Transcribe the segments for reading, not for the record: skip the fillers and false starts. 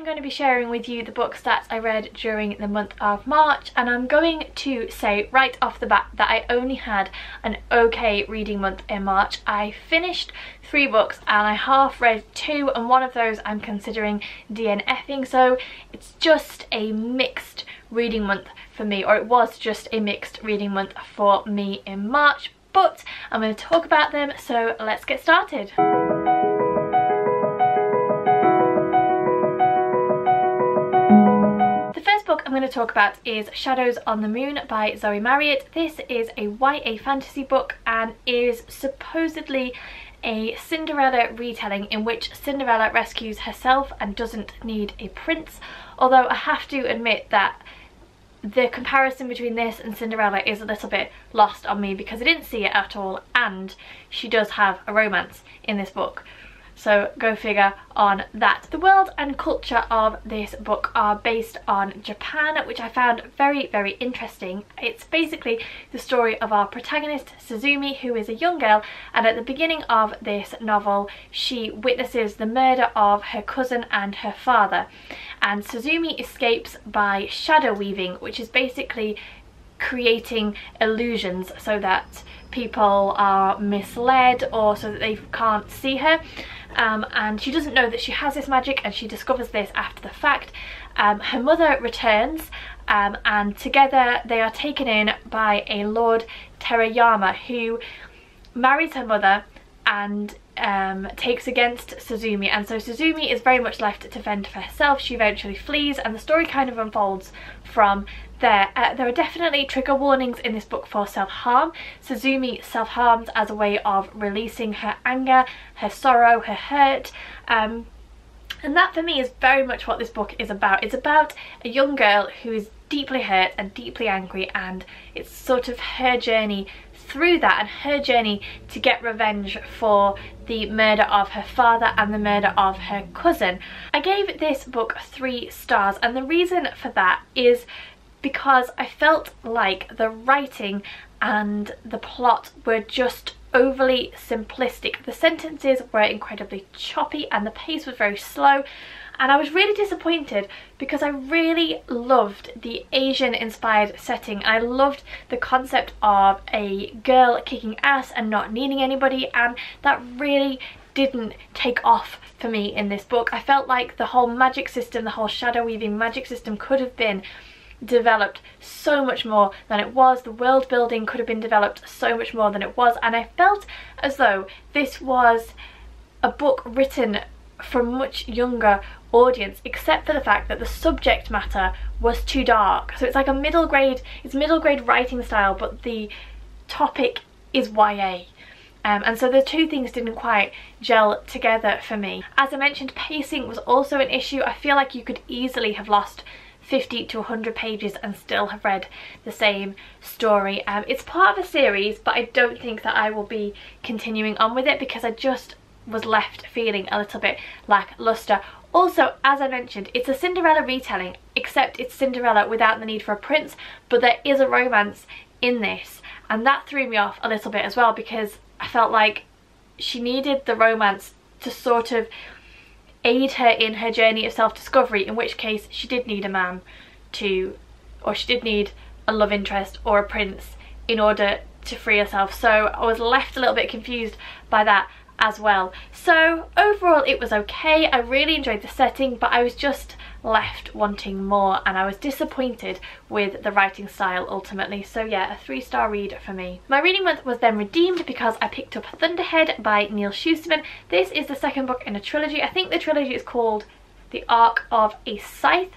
I'm going to be sharing with you the books that I read during the month of March, and I'm going to say right off the bat that I only had an okay reading month in March. I finished 3 books and I half read 2, and one of those I'm considering DNFing, so it's just a mixed reading month for me, or it was just a mixed reading month for me in March, but I'm going to talk about them, so let's get started. The first book I'm going to talk about is Shadows on the Moon by Zoe Marriott. This is a YA fantasy book and is supposedly a Cinderella retelling in which Cinderella rescues herself and doesn't need a prince, although I have to admit that the comparison between this and Cinderella is a little bit lost on me because I didn't see it at all, and she does have a romance in this book. So go figure on that. The world and culture of this book are based on Japan, which I found very, very interesting. It's basically the story of our protagonist, Suzumi, who is a young girl, and at the beginning of this novel she witnesses the murder of her cousin and her father. And Suzumi escapes by shadow weaving, which is basically creating illusions so that people are misled or so that they can't see her. And she doesn't know that she has this magic, and she discovers this after the fact. Her mother returns and together they are taken in by a Lord Terayama who marries her mother and takes against Suzumi, and so Suzumi is very much left to fend for herself. She eventually flees and the story kind of unfolds from there. There are definitely trigger warnings in this book for self-harm. Suzumi self-harms as a way of releasing her anger, her sorrow, her hurt, and that for me is very much what this book is about. It's about a young girl who is deeply hurt and deeply angry, and it's sort of her journey through that and her journey to get revenge for the murder of her father and the murder of her cousin. I gave this book 3 stars, and the reason for that is because I felt like the writing and the plot were just overly simplistic. The sentences were incredibly choppy and the pace was very slow, and I was really disappointed because I really loved the Asian inspired setting. I loved the concept of a girl kicking ass and not needing anybody, and that really didn't take off for me in this book. I felt like the whole magic system, the whole shadow weaving magic system could have been developed so much more than it was. The world building could have been developed so much more than it was, and I felt as though this was a book written for a much younger audience, except for the fact that the subject matter was too dark. So it's like a middle grade writing style, but the topic is YA. And so the two things didn't quite gel together for me. As I mentioned, pacing was also an issue. I feel like you could easily have lost 50 to 100 pages and still have read the same story. It's part of a series, but I don't think that I will be continuing on with it because I just was left feeling a little bit lackluster. Also, as I mentioned, it's a Cinderella retelling, except it's Cinderella without the need for a prince, but there is a romance in this, and that threw me off a little bit as well because I felt like she needed the romance to sort of aid her in her journey of self-discovery, in which case she did need a man or she did need a love interest or a prince in order to free herself. So I was left a little bit confused by that as well. So overall it was okay. I really enjoyed the setting, but I was just left wanting more, and I was disappointed with the writing style ultimately. So yeah, a 3-star read for me. My reading month was then redeemed because I picked up Thunderhead by Neil Shusterman. This is the second book in a trilogy. I think the trilogy is called The Arc of a Scythe.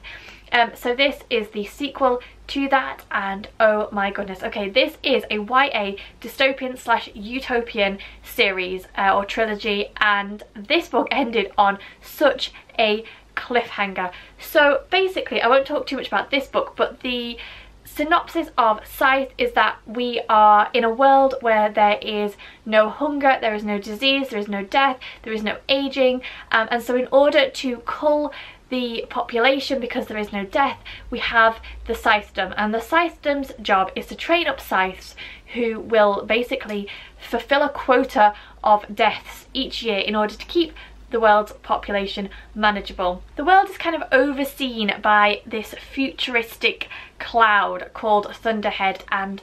So this is the sequel to that, and oh my goodness. Okay, this is a YA dystopian / utopian series or trilogy, and this book ended on such a cliffhanger. So basically, I won't talk too much about this book, but the synopsis of Scythe is that we are in a world where there is no hunger, there is no disease, there is no death, there is no aging, and so in order to cull the population, because there is no death, we have the scythedom, and the scythedom's job is to train up scythes who will basically fulfill a quota of deaths each year in order to keep the world's population manageable. The world is kind of overseen by this futuristic cloud called Thunderhead, and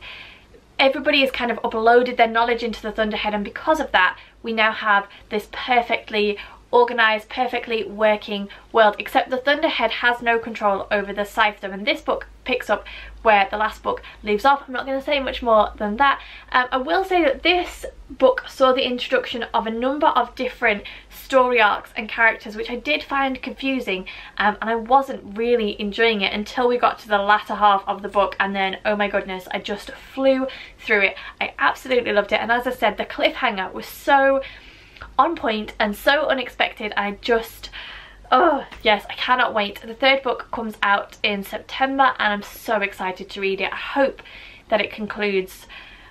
everybody has kind of uploaded their knowledge into the Thunderhead, and because of that we now have this perfectly organised, perfectly working world, except the Thunderhead has no control over the Scythedom, and this book picks up where the last book leaves off. I'm not going to say much more than that. I will say that this book saw the introduction of a number of different story arcs and characters, which I did find confusing, and I wasn't really enjoying it until we got to the latter half of the book, and then oh my goodness, I just flew through it. I absolutely loved it, and as I said, the cliffhanger was so on point and so unexpected. I just, oh yes, I cannot wait. The third book comes out in September and I'm so excited to read it. I hope that it concludes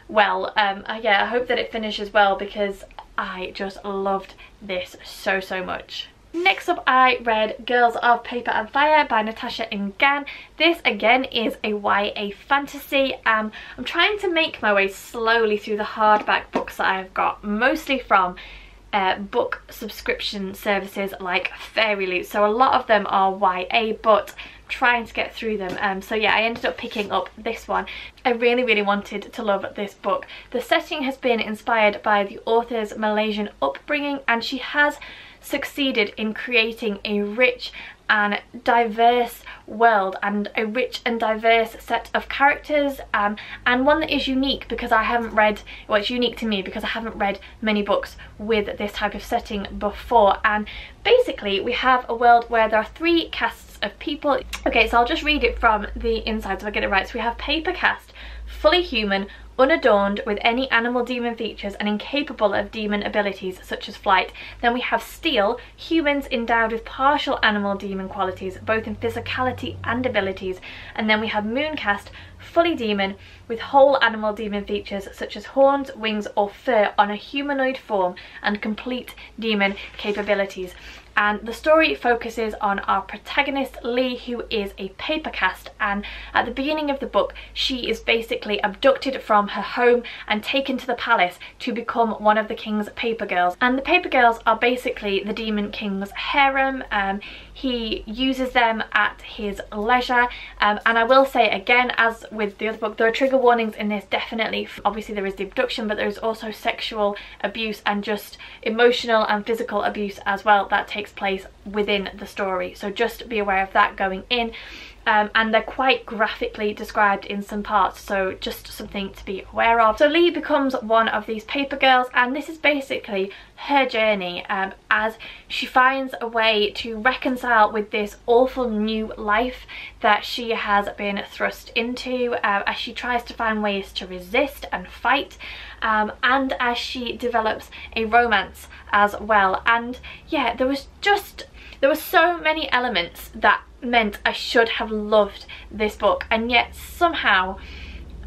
well. Yeah, I hope that it finishes well, because I just loved this so much. Next up, I read Girls of Paper and Fire by Natasha Ingan. This again is a YA fantasy. I'm trying to make my way slowly through the hardback books that I've got, mostly from book subscription services like Fairy Loot. So a lot of them are YA, but I'm trying to get through them. So yeah, I ended up picking up this one. I really wanted to love this book. The setting has been inspired by the author's Malaysian upbringing, and she has succeeded in creating a rich and diverse world and a rich and diverse set of characters, and one that is unique because I haven't read, well, it's unique to me because I haven't read many books with this type of setting before. And basically we have a world where there are 3 castes of people. Okay, so I'll just read it from the inside so I get it right. So we have Paper Caste, fully human, unadorned with any animal demon features and incapable of demon abilities such as flight. Then we have Steel, humans endowed with partial animal demon qualities both in physicality and abilities. And then we have Moon Caste, fully demon with whole animal demon features such as horns, wings or fur on a humanoid form and complete demon capabilities. And the story focuses on our protagonist Lee, who is a paper caste, and at the beginning of the book she is basically abducted from her home and taken to the palace to become one of the king's paper girls. And the paper girls are basically the demon king's harem. He uses them at his leisure, and I will say again, as with the other book, there are trigger warnings in this definitely. Obviously there is the abduction, but there is also sexual abuse and just emotional and physical abuse as well that takes place within the story, so just be aware of that going in. And they're quite graphically described in some parts, so just something to be aware of. So Lee becomes one of these paper girls, and this is basically her journey as she finds a way to reconcile with this awful new life that she has been thrust into, as she tries to find ways to resist and fight, and as she develops a romance as well. And yeah, there were so many elements that meant I should have loved this book, and yet somehow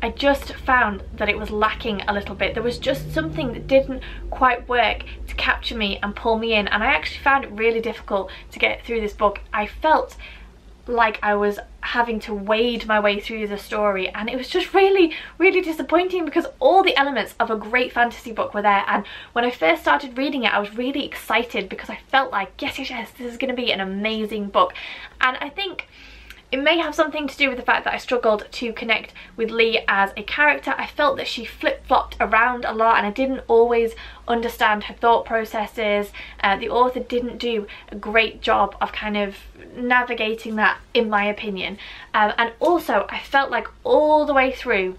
I just found that it was lacking a little bit. There was just something that didn't quite work to capture me and pull me in, and I actually found it really difficult to get through this book. I felt like I was having to wade my way through the story, and it was just really disappointing because all the elements of a great fantasy book were there. And when I first started reading it I was really excited because I felt like yes, this is going to be an amazing book. And I think it may have something to do with the fact that I struggled to connect with Lee as a character. I felt that she flip-flopped around a lot and I didn't always understand her thought processes. The author didn't do a great job of kind of navigating that, in my opinion. And also I felt like all the way through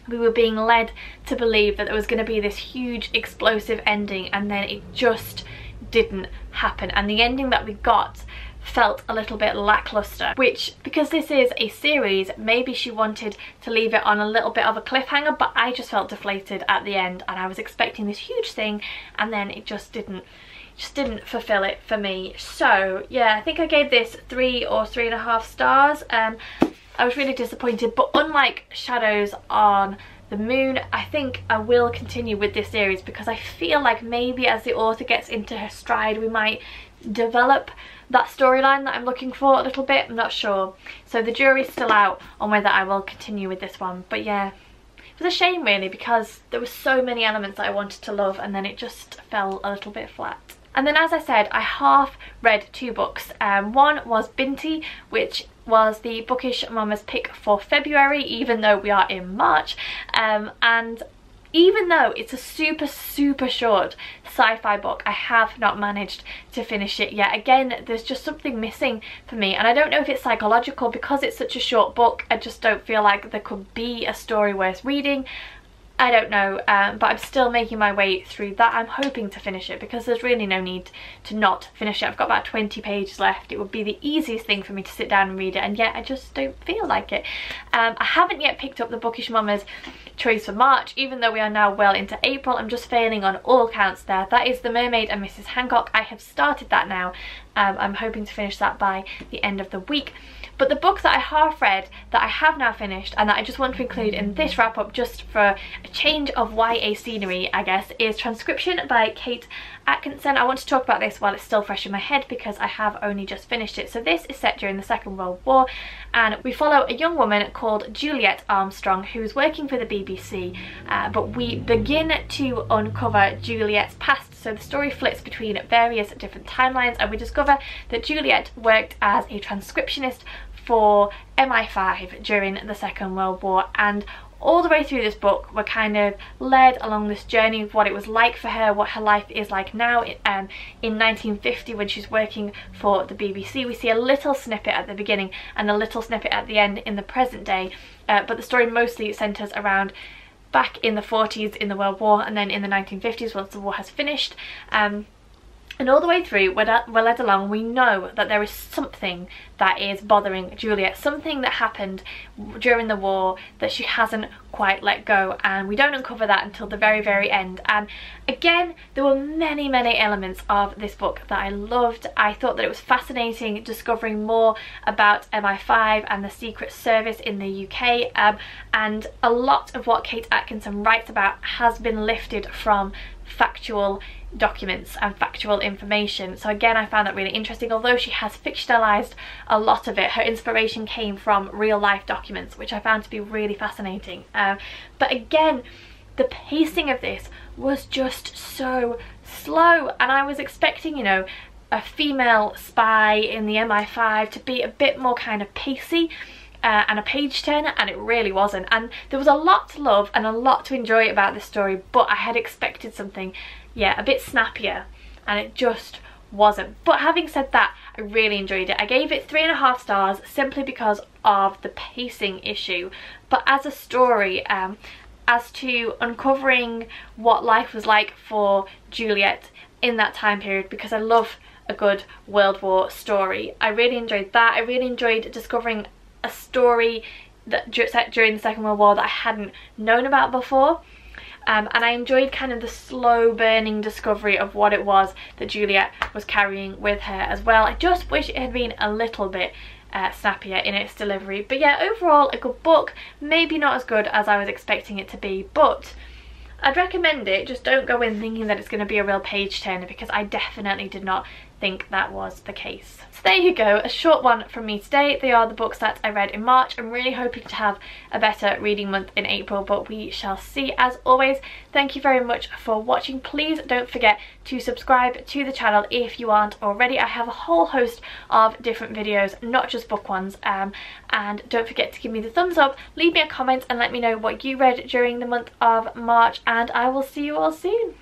we were being led to believe that there was going to be this huge explosive ending, and then it just didn't happen. And the ending that we got felt a little bit lackluster, which, because this is a series, maybe she wanted to leave it on a little bit of a cliffhanger, but I just felt deflated at the end and I was expecting this huge thing and then it just didn't fulfill it for me. So yeah, I think I gave this 3 or 3.5 stars. I was really disappointed, but unlike Shadows on the Moon, I think I will continue with this series because I feel like maybe as the author gets into her stride we might develop that storyline that I'm looking for a little bit. I'm not sure, so the jury's still out on whether I will continue with this one. But yeah, it was a shame really because there were so many elements that I wanted to love and then it just fell a little bit flat. And then, as I said, I half read 2 books. One was Binti, which was the Bookish Mama's pick for February, even though we are in March, and even though it's a super short sci-fi book, I have not managed to finish it yet. Again, there's just something missing for me, and I don't know if it's psychological. Because it's such a short book, I just don't feel like there could be a story worth reading. I don't know, but I'm still making my way through that. I'm hoping to finish it because there's really no need to not finish it. I've got about 20 pages left. It would be the easiest thing for me to sit down and read it, and yet I just don't feel like it. I haven't yet picked up the Bookish Mama's choice for March, even though we are now well into April. I'm just failing on all counts there. That is The Mermaid and Mrs. Hancock. I have started that now. I'm hoping to finish that by the end of the week. But the book that I half read, that I have now finished, and that I just want to include in this wrap up just for a change of YA scenery, I guess, is Transcription by Kate Atkinson. I want to talk about this while it's still fresh in my head because I have only just finished it. So this is set during the Second World War, and we follow a young woman called Juliet Armstrong who's working for the BBC, but we begin to uncover Juliet's past. So the story flips between various different timelines, and we discover that Juliet worked as a transcriptionist for MI5 during the Second World War, and all the way through this book we're kind of led along this journey of what it was like for her, what her life is like now in 1950 when she's working for the BBC. We see a little snippet at the beginning and a little snippet at the end in the present day, but the story mostly centres around back in the 40s in the World War, and then in the 1950s once the war has finished. And all the way through, we're led along, we know that there is something that is bothering Juliet, something that happened during the war that she hasn't quite let go, and we don't uncover that until the very end. And again, there were many elements of this book that I loved. I thought that it was fascinating discovering more about MI5 and the Secret Service in the UK, and a lot of what Kate Atkinson writes about has been lifted from factual documents and factual information. So again, I found that really interesting. Although she has fictionalized a lot of it, her inspiration came from real life documents, which I found to be really fascinating. But again, the pacing of this was just so slow, and I was expecting, you know, a female spy in the MI5 to be a bit more kind of pacey and a page turner, and it really wasn't. And there was a lot to love and a lot to enjoy about this story, but I had expected something, yeah, a bit snappier, and it just wasn't. But having said that, I really enjoyed it. I gave it 3.5 stars simply because of the pacing issue, but as a story, as to uncovering what life was like for Juliet in that time period, because I love a good World War story, I really enjoyed that. I really enjoyed discovering a story that set during the Second World War that I hadn't known about before, and I enjoyed kind of the slow burning discovery of what it was that Juliet was carrying with her as well. I just wish it had been a little bit snappier in its delivery. But yeah, overall a good book, maybe not as good as I was expecting it to be, but I'd recommend it. Just don't go in thinking that it's going to be a real page turner, because I definitely did not think that was the case. So there you go, a short one from me today. They are the books that I read in March. I'm really hoping to have a better reading month in April, but we shall see. As always, thank you very much for watching. Please don't forget to subscribe to the channel if you aren't already. I have a whole host of different videos, not just book ones, and don't forget to give me the thumbs up, leave me a comment and let me know what you read during the month of March, and I will see you all soon.